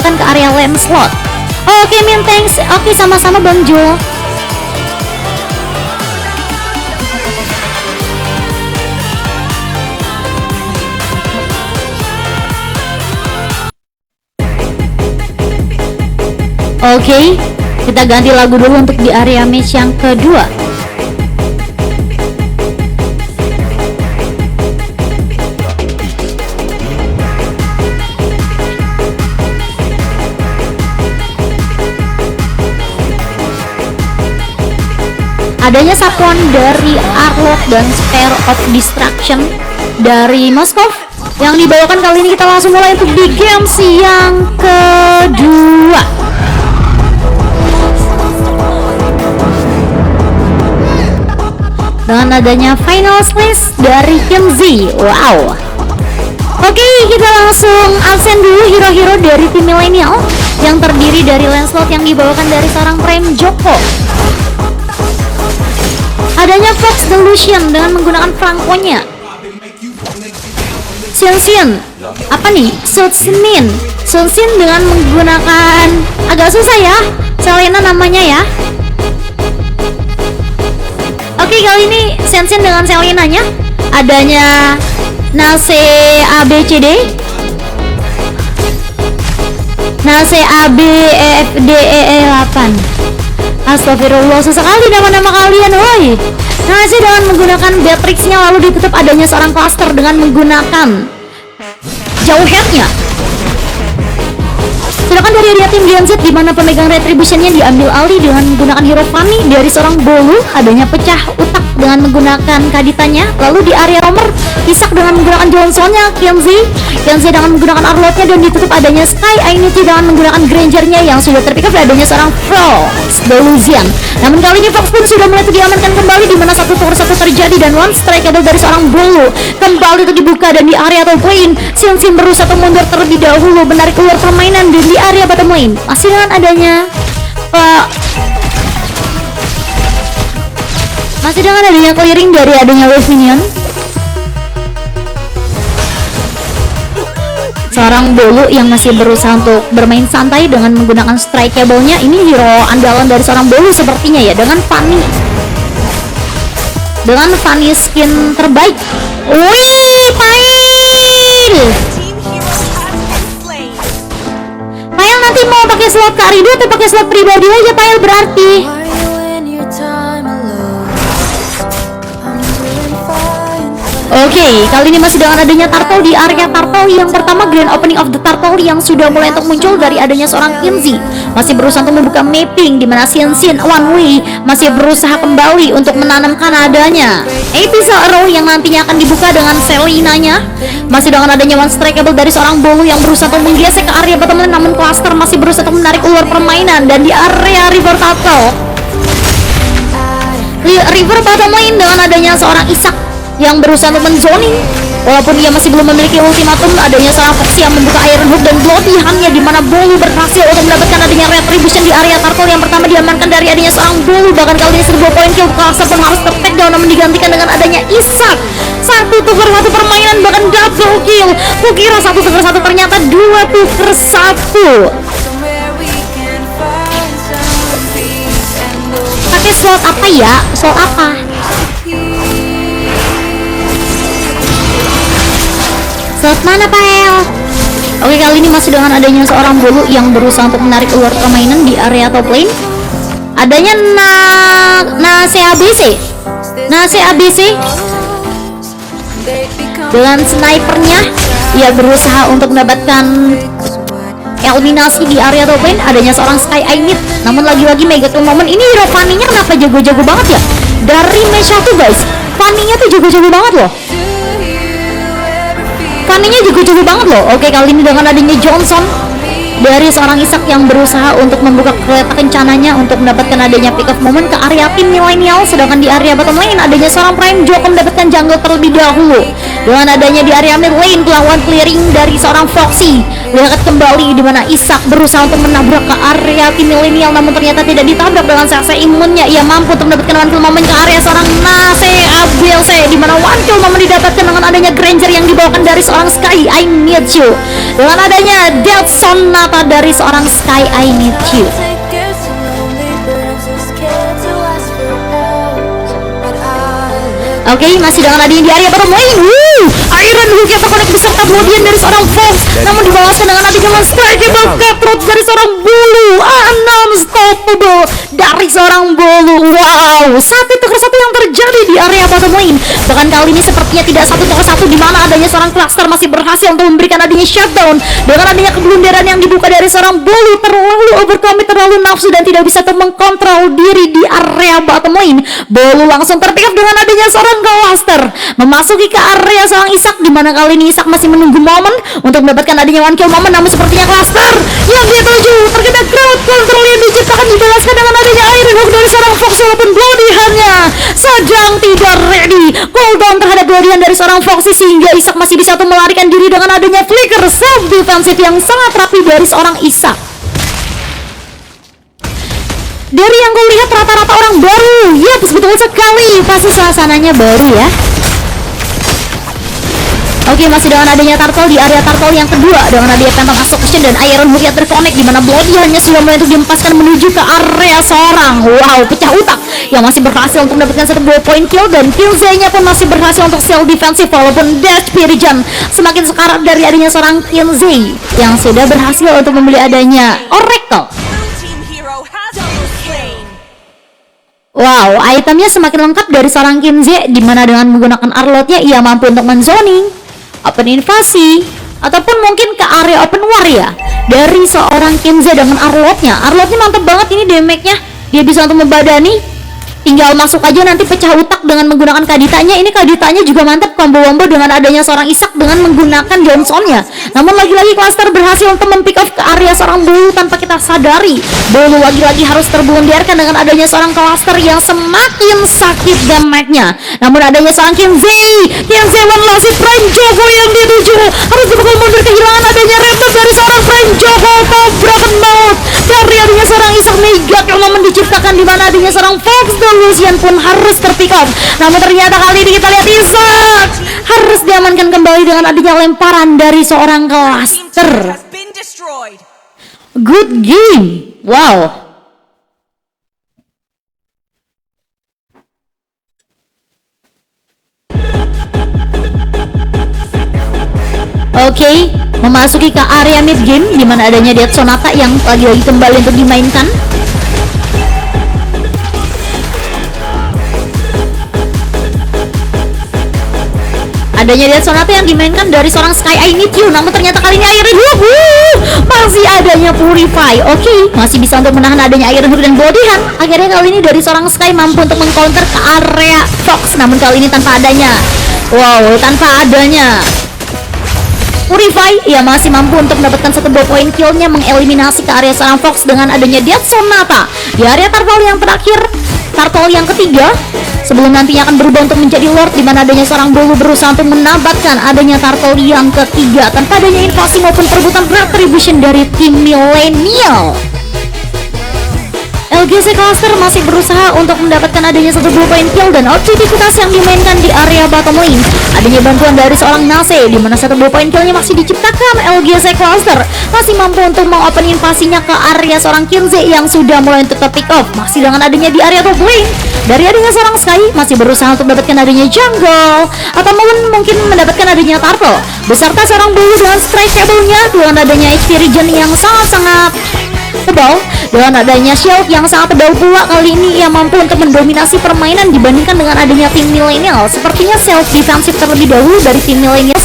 dibawakan ke area Lancelot. Oke, Min, thanks. Oke, sama-sama Bang Jo. Oke, kita ganti lagu dulu untuk di area match yang kedua. Adanya sapuan dari Arlott dan Spare of Destruction dari Moskov yang dibawakan kali ini. Kita langsung mulai untuk di games yang kedua. Dengan adanya final splash dari Kim Z. Wow. Oke, kita langsung absen dulu hero-hero dari tim milenial yang terdiri dari Lancelot yang dibawakan dari seorang Prime Joko. Adanya Fox Delusion dengan menggunakan Franco-nya. Xin, apa nih? Sun dengan menggunakan, agak susah ya, Selena namanya ya. Oke, kali ini Xin dengan Selenanya. Adanya Nase ABCD, Nase ABEFDEE8. Astagfirullah, susah kali nama-nama kalian, woi. Nase dengan menggunakan Beatrix-nya, lalu ditutup adanya seorang cluster dengan menggunakan jauh head-nya. Sedangkan dari area tim DNZ di mana pemegang retribution-nya diambil alih dengan menggunakan hero Fanny dari seorang Bolu, adanya pecah utak dengan menggunakan Kaditanya. Lalu di area Romer, Isak dengan menggunakan Johnson-nya, Kenzie dengan menggunakan Arlott-nya, dan ditutup adanya Sky Ainiti dengan menggunakan Granger-nya yang sudah terpick up adanya seorang Fox Delusion. Namun kali ini Fox pun sudah mulai diamankan kembali di mana 1 over 1 terjadi dan one strike adalah dari seorang Bolu. Kembali itu dibuka dan di area top lane Sin berusaha mundur terlebih dahulu menarik keluar permainan dan di area bottom lane masih dengan adanya clearing dari adanya wave minion. Seorang Bolu yang masih berusaha untuk bermain santai dengan menggunakan strike cable-nya. Ini hero andalan dari seorang Bolu sepertinya ya, dengan Fanny skin terbaik. Wih, Pail nanti mau pakai slot Karido atau pakai slot pribadi aja Pail berarti. Oke, kali ini masih dengan adanya Turtle di area Turtle yang pertama, grand opening of the Turtle yang sudah mulai untuk muncul dari adanya seorang Kenzie. Masih berusaha untuk membuka mapping di mana Xin One Way masih berusaha kembali untuk menanamkan adanya Abyssal Arrow yang nantinya akan dibuka dengan Selenanya. Masih dengan adanya one strikeable dari seorang Bolu yang berusaha untuk menggesek ke area bottom lane, namun Cluster masih berusaha untuk menarik keluar permainan. Dan di area River bottom lane dengan adanya seorang Isak yang berusaha untuk menzoning. Walaupun dia masih belum memiliki ultimatum, adanya seorang Foxy yang membuka Iron Hook dan Bloody Hand-nya di mana Bolu berhasil untuk mendapatkan adanya retribution di area Turtle yang pertama diamankan dari adanya seorang Bolu. Bahkan kali ini 1000 poin kill, Cluster pun harus ter-take down namun digantikan dengan adanya Isak. 1 tuker 1 permainan, bahkan double kill. Kukira 1 tuker 1, ternyata 2 tuker 1. Pakai slot apa ya? Slot apa? Slot mana Pael? Oke, kali ini masih dengan adanya seorang Bolu yang berusaha untuk menarik keluar permainan di area top lane. Adanya Nase ABC dengan snipernya, ia berusaha untuk mendapatkan eliminasi di area top lane. Adanya seorang Sky Ainit, namun lagi-lagi mega tuh momen ini hero Fanny-nya kenapa jago-jago banget ya? Dari match 1 guys, Fanny-nya tuh jago-jago banget loh. Fanny-nya jago-jago banget loh. Oke, kali ini dengan adanya Johnson dari seorang Isak yang berusaha untuk membuka kereta kencananya untuk mendapatkan adanya pick up moment ke area tim milenial. Sedangkan di area bottom lane adanya seorang Prime Joko mendapatkan jungle terlebih dahulu. Dengan adanya di area mid lane melawan clearing dari seorang Foxy, lihat kembali di mana Isak berusaha untuk menabrak ke area tim milenial, namun ternyata tidak ditabrak dengan sese imunnya. Ia mampu untuk mendapatkan one kill moment ke area seorang Nase ABC, di mana one kill moment didapatkan dengan adanya Granger yang dibawakan dari seorang Sky I Need You. Dengan adanya Dead Son Not Sonata dari seorang Sky I Need You. Oke, masih dengan adanya di area bermain. Iron Hook yang terkonek beserta kemudian dari seorang Fox, namun dibalaskan dengan adanya Unstable Cutthroat dari seorang Bulu. Unstoppable dari seorang Bulu. Wow, satu tukar satu yang terjadi di area bottom lane. Bahkan kali ini sepertinya tidak satu tukar satu, di mana adanya seorang Cluster masih berhasil untuk memberikan adanya shutdown dengan adanya keblunderan yang dibuka dari seorang Bulu. Terlalu overcommit, terlalu nafsu dan tidak bisa mengkontrol diri di area bottom lane. Bulu langsung terpick up dengan adanya seorang Cluster memasuki ke area seorang Isak, di mana kali ini Isak masih menunggu momen untuk mendapatkan adanya one kill momen, namun sepertinya Cluster yang dituju terkena crowd control yang diciptakan dibalaskan dengan adanya Iron Hook dari seorang Fox, walaupun Bloodihan-nya sedang tidak ready. Cooldown terhadap Bloodihan dari seorang Fox sehingga Isak masih bisa untuk melarikan diri dengan adanya flicker self defensive yang sangat rapi dari seorang Isak. Dari yang gue lihat rata-rata orang baru. Yap, betul sekali. Pasti suasananya baru ya. Oke, masih dengan adanya Turtle di area Turtle yang kedua dengan adanya Phantom Assumption dan Iron Hook yang terconnect, di mana Bloodihan-nya sudah mulai untuk diempaskan menuju ke area seorang pecah utak yang masih berhasil untuk mendapatkan satu buah point kill, dan Killzone-nya pun masih berhasil untuk self defensive walaupun Dash Pirijan semakin sekarat dari adanya seorang Killzone yang sudah berhasil untuk membeli adanya Oracle. Wow, itemnya semakin lengkap dari seorang Kinze, di mana dengan menggunakan Arlotnya ia mampu untuk menzoning, open invasi, ataupun mungkin ke area open war ya. Dari seorang Kinze dengan Arlotnya mantap banget ini damage-nya. Dia bisa untuk membadani, tinggal masuk aja nanti pecah utak dengan menggunakan Kaditanya. Ini Kaditanya juga mantap, combo-wombo dengan adanya seorang Isak dengan menggunakan Johnson-nya. Namun lagi-lagi Cluster berhasil untuk mempick off ke area seorang Bulu tanpa kita sadari. Bulu lagi-lagi harus terbundirkan dengan adanya seorang Cluster yang semakin sakit damage-nya. Namun adanya seorang Kinze one last hit, Prime Joko yang dituju harus dipukul mundur, kehilangan adanya reboot dari seorang Prime Joko. Tabrakan maut dari adanya seorang Isak Mega yang momen diciptakan, di mana adanya seorang Fox dan Lucian pun harus terpick up. Namun ternyata kali ini kita lihat Isak harus diamankan kembali dengan adanya lemparan dari seorang Cluster. Good game. Wow. Oke, memasuki ke area mid game, di mana adanya Death Sonata yang lagi-lagi kembali untuk dimainkan. Adanya Death Sonata yang dimainkan dari seorang Sky I Need You, namun ternyata kali ini Iron Hook masih adanya Purify. Oke, masih bisa untuk menahan adanya Iron Hook dan Bloodihan. Akhirnya kali ini dari seorang Sky mampu untuk mengcounter ke area Fox, namun kali ini tanpa adanya Purify, ia masih mampu untuk mendapatkan satu buah poin killnya, mengeliminasi ke area seorang Fox dengan adanya Death Sonata di area Turtle yang terakhir, Turtle yang ketiga, sebelum nantinya akan berubah untuk menjadi Lord, di mana adanya seorang Bulu berusaha untuk menabatkan adanya Turtle yang ketiga tanpa adanya invasi maupun perebutan retribution dari tim Millennial. LGC Cluster masih berusaha untuk mendapatkan adanya satu buah point kill dan objektivitas yang dimainkan di area bottom lane. Adanya bantuan dari seorang Nase, di mana satu buah point killnya masih diciptakan. LGC Cluster masih mampu untuk mengopen invasinya ke area seorang Kinze yang sudah mulai untuk pick off. Masih dengan adanya di area top lane, dari adanya seorang Sky masih berusaha untuk mendapatkan adanya jungle, atau mungkin mendapatkan adanya Turtle beserta seorang Bulu dengan strike cable-nya, dengan adanya HP regen yang sangat-sangat tebal, dengan adanya shield yang sangat tebal pula. Kali ini ia mampu untuk mendominasi permainan dibandingkan dengan adanya tim Millennial. Sepertinya self defensive terlebih dahulu dari tim Millennial.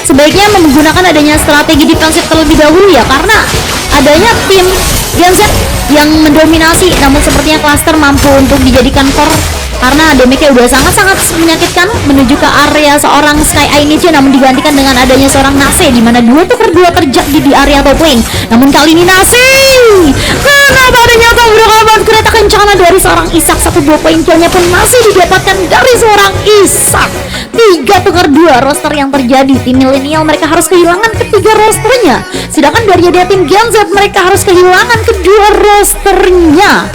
Sebaiknya menggunakan adanya strategi defensif terlebih dahulu ya, karena adanya tim Gen Z yang mendominasi. Namun sepertinya Cluster mampu untuk dijadikan core karena damage-nya udah sangat-sangat menyakitkan menuju ke area seorang Sky I Need You, namun digantikan dengan adanya seorang Nase, di mana 2-2 terjadi di area top lane. Namun kali ini Nase kenapa adanya tabrakan kereta kencana dari seorang Isak, satu buah poin killnya pun masih didapatkan dari seorang Isak. 3-2 roster yang terjadi. Tim Millennial mereka harus kehilangan ketiga rosternya, sedangkan dari tim Gen Z mereka harus kehilangan kedua rosternya.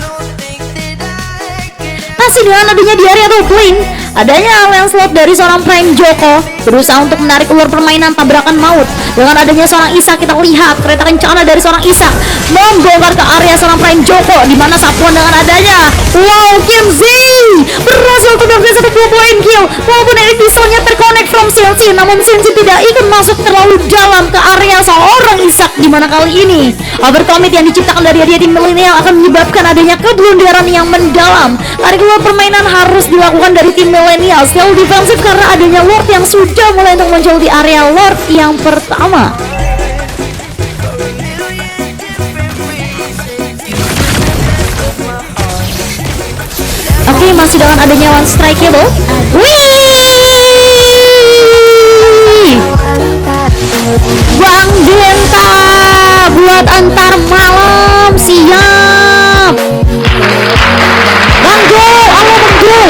Masih dengan adanya di area top lane, adanya Lancelot dari seorang Prime Joko, berusaha untuk menarik ulur permainan tabrakan maut. Dengan adanya seorang Isak, kita lihat kereta kencana dari seorang Isak membongkar ke area seorang Prime Joko, di mana satuan dengan adanya Kenzie berhasil untuk mendapatkan satu poin kill. Walaupun ini pistolnya terconnect from Sensi, namun Sensi tidak ikut masuk terlalu dalam ke area seorang Isak, di mana kali ini overcommit yang diciptakan dari dia tim milenial akan menyebabkan adanya keblunderan yang mendalam. Tarik keluar permainan harus dilakukan dari tim milenial. Still defensif karena adanya Lord yang sudah mulai untuk muncul di area Lord yang pertama. Oke, masih dengan adanya one strike ya, Bang Denta buat antar malam, siap. Bang Go, halo Bang Go.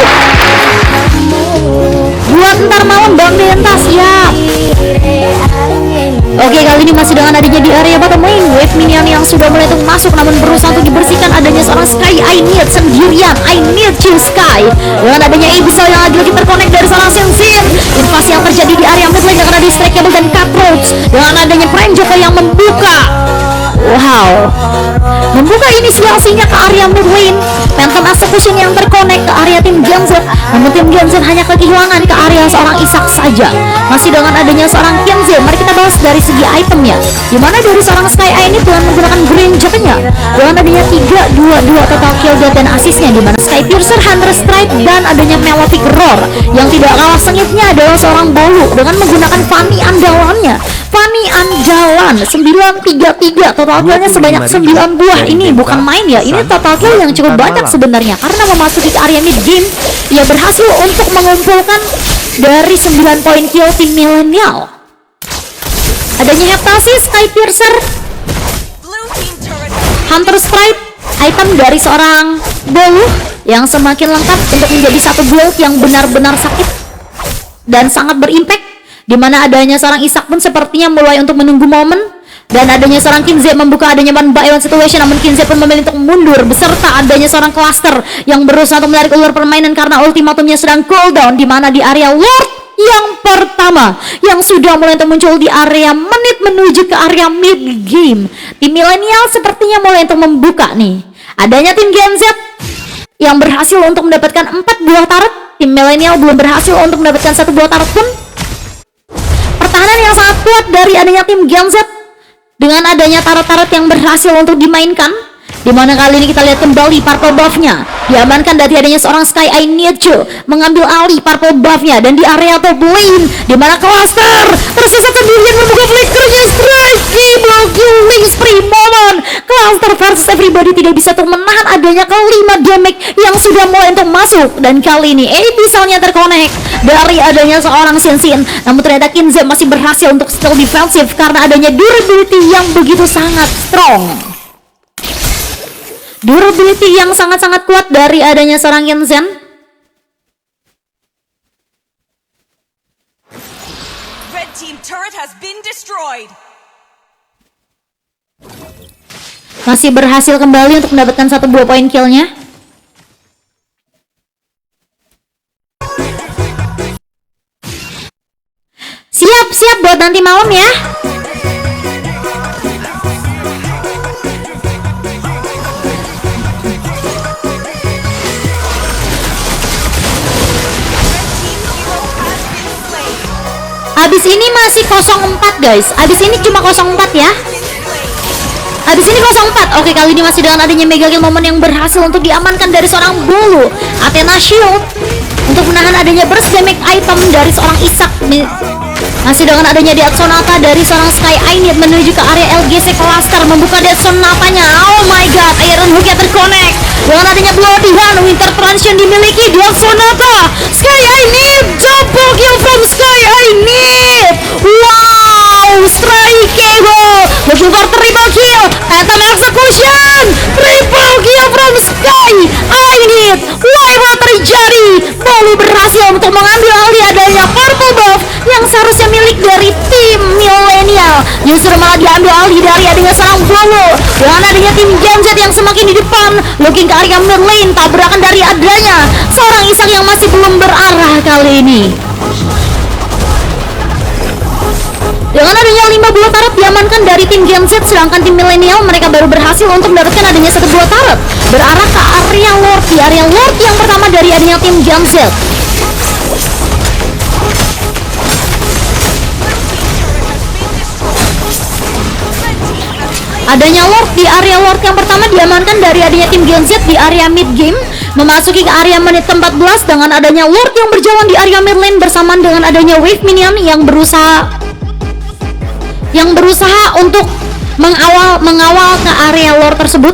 Buat antar malam Bang Denta, siap. Oke, kali ini masih dengan adanya di area bottom lane, wave minion yang sudah mulai untuk masuk namun berusaha untuk dibersihkan. Adanya seorang Sky, I need sendirian, I need you Sky. Dengan adanya Abyssal yang lagi-lagi terkonek dari seorang Sinsin, invasi yang terjadi di area mid lane yang ada di Strike Cable dan Cutthroat. Dengan adanya Prime Joker yang membuka inisiasinya ke area mid lane, Phantom Execution yang terkonek ke area tim Gen Z, namun tim Gen Z hanya kehilangan ke area seorang Isak saja. Masih dengan adanya seorang Kenzie, mari kita bahas dari segi itemnya, dimana dari seorang Sky Eye ini dengan menggunakan Green Jacknya, dengan adanya 3-2-2 total kill dan asisnya, dimana Sky Piercer, Hunter Strike, dan adanya Melodic Roar. Yang tidak kalah sengitnya adalah seorang Bolu dengan menggunakan Fanny andalannya, Fanny andalan 933, total killnya sebanyak 9 buah. Ini bukan main ya, ini total kill yang cukup banyak sebenarnya, karena memasuki area mid game ia berhasil untuk mengumpulkan dari 9 poin kill tim milenial. Adanya Heptasis, Sky Piercer, Hunter Strike, item dari seorang Bolu yang semakin lengkap untuk menjadi satu build yang benar-benar sakit dan sangat berimpact, dimana adanya seorang Isak pun sepertinya mulai untuk menunggu momen. Dan adanya seorang Kinzie membuka adanya one by one situation, namun Kinzie pun memilih untuk mundur beserta adanya seorang Cluster yang berusaha untuk menarik ulur permainan karena ultimatumnya sedang cooldown, di mana di area Lord yang pertama yang sudah mulai untuk muncul di area menit menuju ke area mid game. Tim milenial sepertinya mulai untuk membuka nih. Adanya tim Gen Z yang berhasil untuk mendapatkan 4 buah turret, tim milenial belum berhasil untuk mendapatkan 1 buah turret pun. Pertahanan yang sangat kuat dari adanya tim Gen Z dengan adanya tarot-tarot yang berhasil untuk dimainkan, dimana kali ini kita lihat kembali purple buff-nya diamankan dari adanya seorang Sky I Need You mengambil alih purple buff-nya, dan di area top lane dimana Cluster tersesat sendirian membuka flickernya Strike Cable killing spree moment. Cluster versus everybody tidak bisa untuk menahan adanya kelima damage yang sudah mulai untuk masuk, dan kali ini misalnya terkonek dari adanya seorang Sinsin, namun ternyata Kinzie masih berhasil untuk still defensif karena adanya durability yang begitu sangat strong. Durability yang sangat-sangat kuat dari adanya seorang Kinzie. Red team turret has been destroyed. Masih berhasil kembali untuk mendapatkan 1 buah poin killnya. Siap-siap buat nanti malam ya. Abis ini masih 04 guys. Abis ini cuma 04 ya. Abis ini 04. Oke, kali ini masih dengan adanya mega kill momen yang berhasil untuk diamankan dari seorang Bolu. Athena Shield untuk menahan adanya burst damage item dari seorang Isak. Masih dengan adanya Death Sonata dari seorang Sky I Need menuju ke area LGC Cluster, membuka Death Sonatanya. Oh my god, Iron Hook terconnect. Dengan adanya Bloody Hand, Winter Trance yang dimiliki Death Sonata. Sky I Need, double kill from Sky I Need. Wow, Strike Cable looking for triple kill. Phantom Execution, triple kill from Sky I Need. Why terjadi? Bolu berhasil untuk mengambil alih adanya purple buff yang seharusnya milik dari tim milenial, justru malah diambil alih dari adanya seorang Bolu. Dengan adanya tim Gen Z yang semakin di depan, looking ke area mid lane, tabrakan dari adanya seorang Isak yang masih belum berarah kali ini. Dengan adanya 5 buah turret diamankan dari tim Gen Z, sedangkan tim milenial mereka baru berhasil untuk mendapatkan adanya 1 buah turret berarah ke area Lord. Di area Lord yang pertama dari adanya tim Gen Z. Adanya Lord di area Lord yang pertama diamankan dari adanya tim Gen Z di area mid game, memasuki ke area menit ke-14 dengan adanya Lord yang berjalan di area mid lane bersamaan dengan adanya wave minion yang berusaha untuk mengawal ke area Lord tersebut.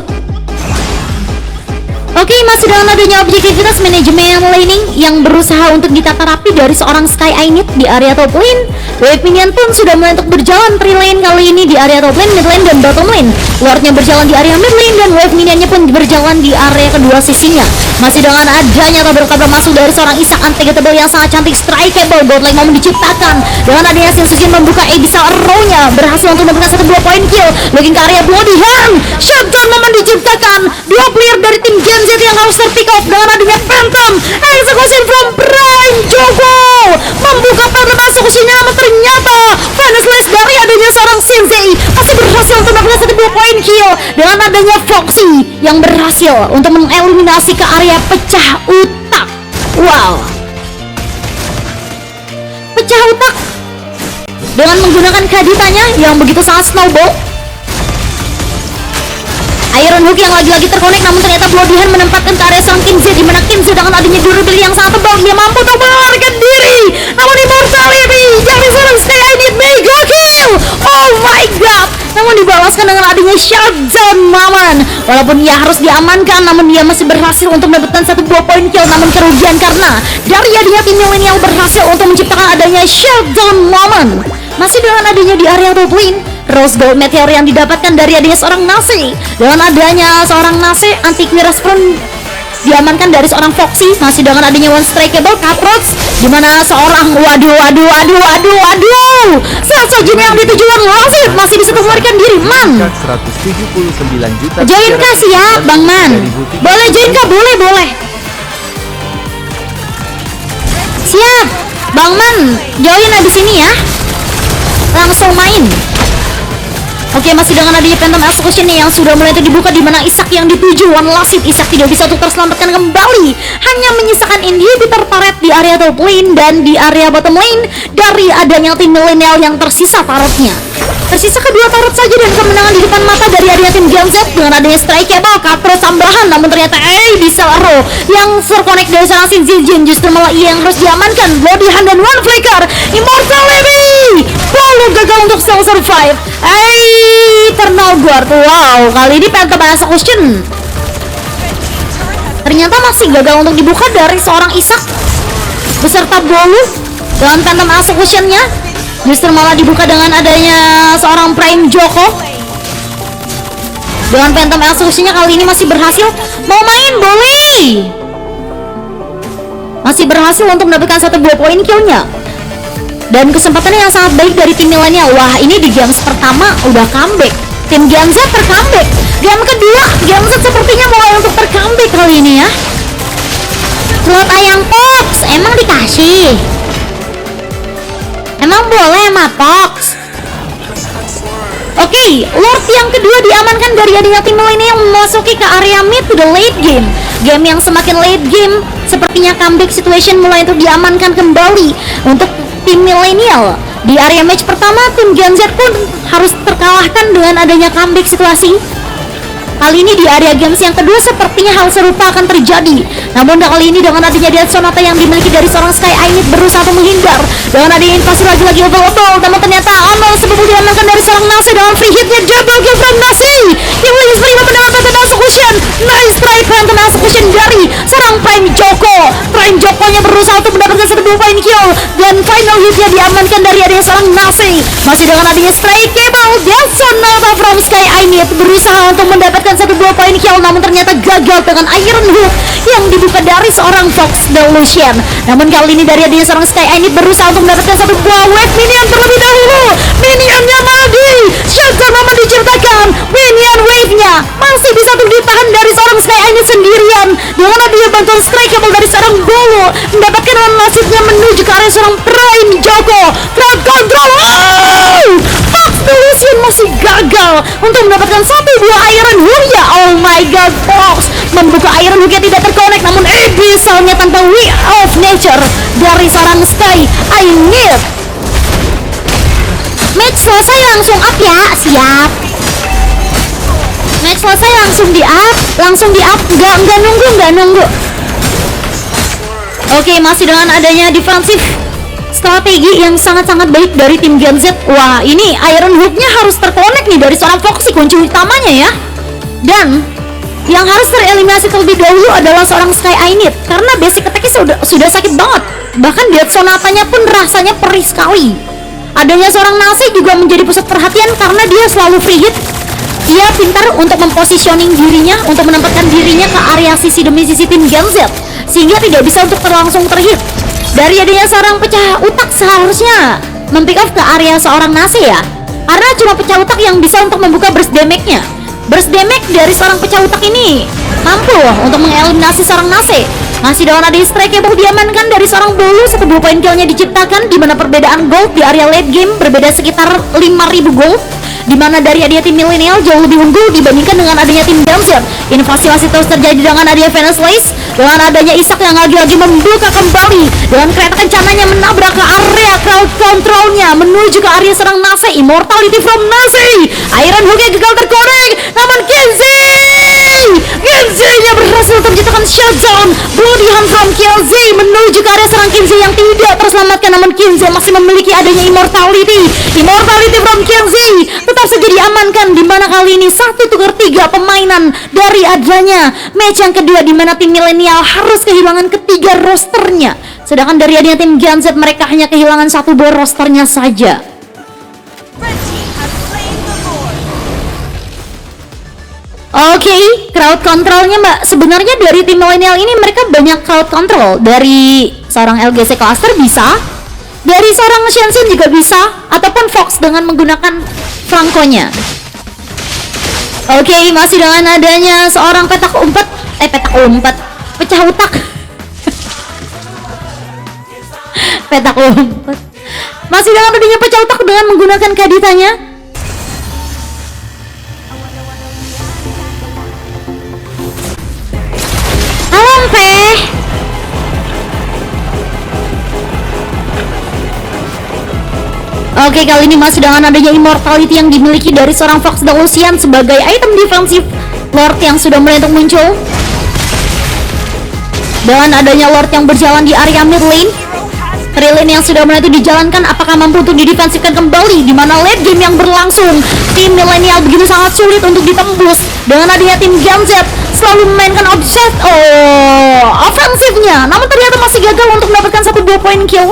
Oke, masih dengan adanya objektivitas manajemen laning yang berusaha untuk ditata rapi dari seorang Sky Init di area top lane. Wave minion pun sudah mulai untuk berjalan 3 lane kali ini di area top lane, mid lane, dan bottom lane. Lordnya berjalan di area mid lane dan wave minionnya pun berjalan di area kedua sisinya. Masih dengan adanya tabrak-tabrak masuk dari seorang Isak Untakeable yang sangat cantik, strikeable, god like momen diciptakan. Dengan adanya Sin Sujin membuka Abyssal Arrow-nya, berhasil untuk mendapatkan 1 buah point kill. Looking ke area Bloody Hand, shutdown momen diciptakan. 2 player dari tim Gen Z yang harus terpick off dengan adanya Phantom Execution from Prime Joko membuka Phantom Execution, namun ternyata Finish List dari adanya seorang Sensei masih berhasil untuk mendapatkan 1 buah point kill dengan adanya Foxy yang berhasil untuk mengeliminasi ke area pecah utak. Wow, pecah utak dengan menggunakan kaditanya yang begitu sangat snowball. Iron Hook yang lagi-lagi terkonek, namun ternyata Bloody Hand menempatkan ke area sang King Z, di mana King Z dengan adanya durability yang sangat tebal dia mampu untuk melarikan diri. Namun Immortality dari seorang Sky Init mega kill. Oh my god. Namun dibalaskan dengan adanya shutdown momen. Walaupun ia harus diamankan, namun dia masih berhasil untuk mendapatkan 1 buah point kill, namun kerugian karena dari adanya tim milenial berhasil untuk menciptakan adanya shutdown momen. Masih dengan adanya di area top lane, Rose Gold Meteor yang didapatkan dari adanya seorang Nase. Dengan adanya seorang Nase, Antivirus pun diamankan dari seorang Foxy. Masih dengan adanya One Strikeable Cutthroats, di mana seorang Sasojin yang ditujukan Lasit masih bisa melarikan diri. Man, 179 juta. join kah siap Bang Man? Boleh join kah? Boleh. Siap Bang Man, join abis ini ya. Langsung main. Oke, masih dengan adanya Phantom Execution yang sudah mulai dibuka, di mana Isak yang dituju One Last Hit. Isak tidak bisa untuk terselamatkan kembali, hanya menyisakan inhibitor turret di area top lane dan di area bottom lane dari adanya tim milenial yang tersisa turretnya. Tersisa kedua turret saja dan kemenangan di depan mata dari area tim Gen Z dengan adanya strikeable Cutthroat tambahan, namun ternyata Abyssal Arrow yang terkonek dari seorang Sin Jin justru malah ia yang harus diamankan. Bloody Hand dan One Flicker, Immortality Polo gagal untuk still survive. Eternal Guard. Wow, kali ini Phantom Execution ternyata masih gagal untuk dibuka dari seorang Isak beserta Bolu. Dengan Phantom Execution-nya justru malah dibuka dengan adanya seorang Prime Joko. Dengan Phantom Execution-nya kali ini masih berhasil. Mau main boleh, masih berhasil untuk mendapatkan 1 buah poin kill-nya. Dan kesempatannya yang sangat baik dari tim milenial. Wah, ini di games pertama udah comeback. Tim Gen Z tercomeback. Game kedua, Gen Z sepertinya mulai untuk tercomeback kali ini ya. Slot ayam Pox, emang dikasih? Emang boleh sama Pox? Oke, Lord yang kedua diamankan dari adanya tim milenial memasuki ke area mid to the late game. Game yang semakin late game, sepertinya comeback situation mulai untuk diamankan kembali untuk tim milenial. Di area match pertama, tim Gen Z pun harus terkalahkan dengan adanya comeback situasi. Kali ini di area games yang kedua sepertinya hal serupa akan terjadi. Namun kali ini dengan adanya Death Sonata yang dimiliki dari seorang Sky Init berusaha untuk menghindar dengan adanya invasi lagi-lagi overload, namun ternyata amal sebelum diamankan dari seorang Nase dengan free hitnya double kill from Nase yang lagi terima mendapat Phantom Execution. Nice try Phantom Execution dari seorang Prime Joko. Prime Joko-nya berusaha untuk mendapatkan 1 point kill dan final hitnya diamankan dari adanya seorang Nase. Masih dengan adanya strike cable, Death Sonata from Sky Init berusaha untuk mendapatkan 1 point kill, namun ternyata gagal dengan Iron Hook yang dibuka dari seorang Fox Delusion. Namun kali ini dari adanya seorang Sky Init berusaha untuk mendapatkan 1 buah wave minion terlebih dahulu. Minionnya mati, shutdown momen diciptakan. Minion wave-nya masih bisa untuk ditahan dari seorang Sky Init sendirian dengan adanya bantuan strikeable dari seorang seorang Bolo mendapatkan nasibnya menuju ke area seorang Prime Joko. Crowd control. Fox Delusion masih gagal untuk mendapatkan satu buah Iron Hook ya. Oh my god, Fox membuka Iron Hook yang tidak terkonek, namun misalnya tanpa Will of Nature dari seorang Sky. I need match selesai langsung up ya. Siap. Match selesai langsung di up, nggak nunggu. Oke, masih dengan adanya defensif strategi yang sangat-sangat baik dari tim Gen Z. Wah, ini Iron Hook-nya harus terkonek nih dari seorang Foxy, kunci utamanya ya. Dan yang harus tereliminasi terlebih dahulu adalah seorang Sky Ainit, karena basic attack-nya sudah sakit banget. Bahkan Death Sonatanya pun rasanya perih sekali. Adanya seorang Nasi juga menjadi pusat perhatian karena dia selalu free hit. Dia pintar untuk mempositioning dirinya, untuk menempatkan dirinya ke area sisi demi sisi tim Gen Z, sehingga tidak bisa untuk langsung terhit. Dari adanya seorang pecah utak seharusnya mempick off ke area seorang Nasi ya, karena cuma pecah utak yang bisa untuk membuka burst damage-nya. Burst damage dari seorang pecah utak ini mampu untuk mengeliminasi seorang Nasi. Masih dengan ada strike yang baru diamankan dari seorang Bolu. 1 poin kill-nya diciptakan, di mana perbedaan gold di area late game berbeda sekitar 5.000 gold, di mana dari adanya tim milenial jauh lebih unggul dibandingkan dengan adanya tim Gen Z. Invasi masih terus terjadi dengan adanya Venus Lace, dengan adanya Isak yang lagi-lagi membuka kembali dengan kereta kencananya menabrak ke area crowd control-nya menuju ke area serang Nase. Immortality from Nase. Iron Hook-nya gagal terkonek, namun Kenzie-nya berhasil terciptakan shutdown. Bloody Hand from Kenzie menuju ke area serang Kenzie yang tidak terselamatkan, namun Kenzie masih memiliki adanya Immortality from Kenzie tetap saja diamankan, di mana kali ini 1-3 pemainan dari adanya match yang kedua, di mana tim milenial harus kehilangan ketiga rosternya, sedangkan dari adanya tim Gen Z mereka hanya kehilangan 1 buah rosternya saja. Red team has slain the Lord. Oke, crowd controlnya mbak, sebenarnya dari tim milenial ini mereka banyak crowd control. Dari seorang LGC Cluster bisa, dari seorang Shensin juga bisa, ataupun Fox dengan menggunakan Franco-nya. Oke, masih dengan adanya seorang pecah utak petak umpet. Masih dengan adanya pecah utak dengan menggunakan kaditanya. Ampeh. Oke, kali ini masih dengan adanya Immortality yang dimiliki dari seorang Fox Delusion sebagai item defensif Lord yang sudah mulai untuk muncul. Dengan adanya Lord yang berjalan di area mid lane, lane yang sudah mulai itu dijalankan, apakah mampu untuk didefensifkan kembali, di mana late game yang berlangsung tim milenial begitu sangat sulit untuk ditembus. Dengan adanya tim Gen Z selalu memainkan ofensifnya, namun ternyata masih gagal untuk mendapatkan 1-2 poin kill.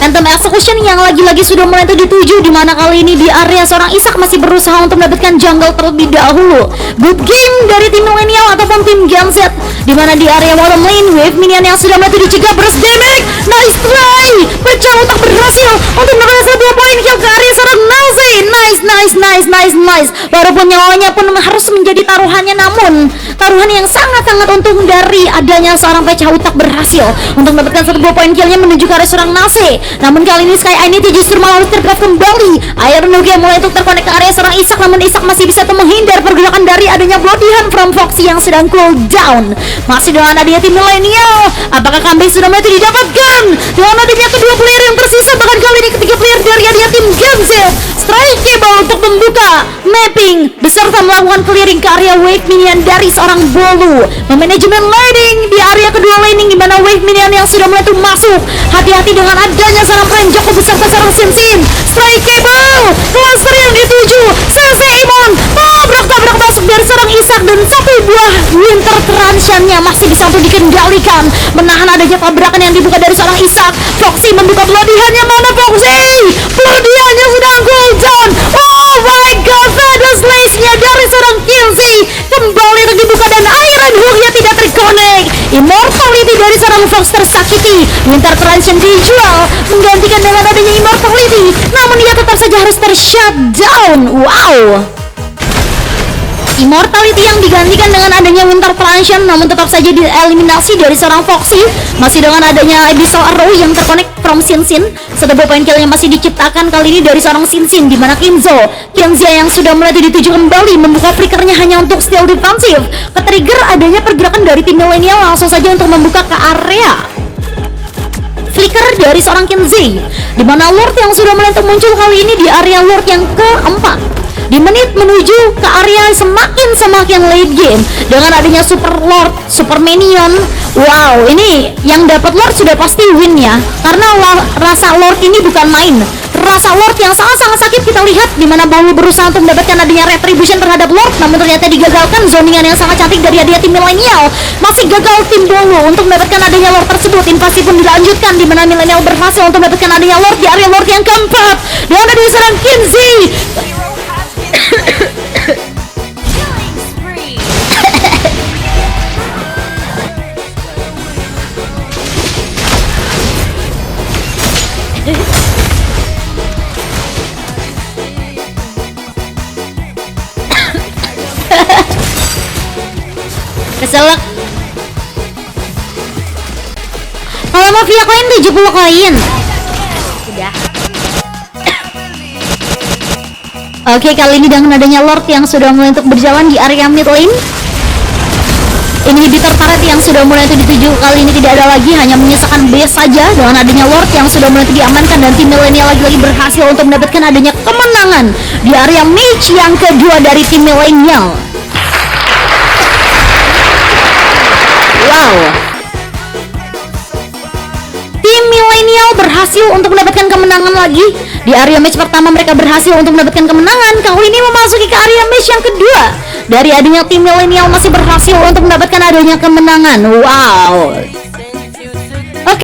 Phantom Execution yang lagi-lagi sudah mulai itu dituju, di mana kali ini di area seorang Isak masih berusaha untuk mendapatkan jungle terlebih dahulu. Good game dari tim milenial ataupun tim Gen Z, di mana di area bottom lane wave minion yang sudah mulai itu dicegah burst damage. Nice try, pecah otak berhasil untuk mendapatkan 1-2 poin kill ke area seorang Nazi. Nice. Walaupun nyawanya pun harus menjadi taruhannya, namun taruhan yang sangat-sangat untung dari adanya seorang pecah otak berhasil untuk mendapatkan 1-2 poin killnya menuju ke area seorang Nazi. Namun kali ini Sky Ainit justru malah harus tergrab kembali. Iron Hook yang mulai untuk terkonek ke area seorang Isak, namun Isak masih bisa menghindar pergerakan dari adanya Bloody Hand from Foxy yang sedang cool down. Masih dengan adanya tim milenial, apakah comeback sudah mulai didapatkan? Dengan adanya kedua player yang tersisa, bahkan kali ini ketiga player dari adanya tim Gen Z, strike cable untuk membuka mapping beserta melakukan clearing ke area wave minion dari seorang Bolu. Memanajemen laning di area kedua laning, di mana wave minion yang sudah mulai masuk. Hati-hati dengan adanya seorang Prime Joko beserta seorang Shinsin. Strike cable, cluster yang dituju, Imon tabrak masuk dari seorang Isak, dan 1 buah Winter Transition-nya masih bisa untuk dikendalikan, menahan adanya tabrakan yang dibuka dari seorang Isak. Foxy membuka Bloody Hand-nya, mana Foxy? Bloody Hand-nya sudah cool down. Oh my god, Venus Lace-nya dari seorang Kinsey kembali untuk dibuka, dan Iron Hook-nya tidak terconnect. Immortality dari seorang Fox tersakiti. Winter Transition dijual menggantikan dengan adanya Immortality, namun dia tetap saja harus tershutdown. Wow. Immortality yang digantikan dengan adanya Winter Plantion, namun tetap saja dieliminasi dari seorang Foxy. Masih dengan adanya Abyssal Arrow yang terkonek from Sin Sin. Setelah poin kill yang masih diciptakan kali ini dari seorang Sin Sin, di mana Kenzia yang sudah mulai dituju kembali membuka flickernya hanya untuk steal defensif. Ketrigger adanya pergerakan dari tim milenial langsung saja untuk membuka ke area flicker dari seorang Kenzia, di mana Lord yang sudah mulai muncul kali ini di area Lord yang keempat. Di menit menuju ke area semakin late game dengan adanya Super Lord, Super Minion. Wow, ini yang dapat Lord sudah pasti win ya, karena rasa Lord ini bukan main. Rasa Lord yang sangat-sangat sakit kita lihat, di mana Bolu berusaha untuk mendapatkan adanya retribution terhadap Lord, namun ternyata digagalkan. Zoningan yang sangat cantik dari hadiah tim milenial, masih gagal tim Bolu untuk mendapatkan adanya Lord tersebut. Invasi pun dilanjutkan, di mana milenial berhasil untuk mendapatkan adanya Lord di area Lord yang keempat, dan ada di seorang Kinzi. Killing spree. Keselak. Kalau mau via koin 70 koin. Udah. Oke, kali ini dengan adanya Lord yang sudah mulai untuk berjalan di area mid lane. Inhibitor turret yang sudah mulai itu dituju kali ini tidak ada lagi, hanya menyisakan base saja. Dengan adanya Lord yang sudah mulai itu diamankan, dan tim milenial lagi-lagi berhasil untuk mendapatkan adanya kemenangan di area match yang kedua dari tim milenial. Wow, tim milenial berhasil untuk mendapatkan kemenangan lagi. Di area match pertama mereka berhasil untuk mendapatkan kemenangan, kali ini memasuki ke area match yang kedua. Dari adanya tim milenial masih berhasil untuk mendapatkan adanya kemenangan. Wow,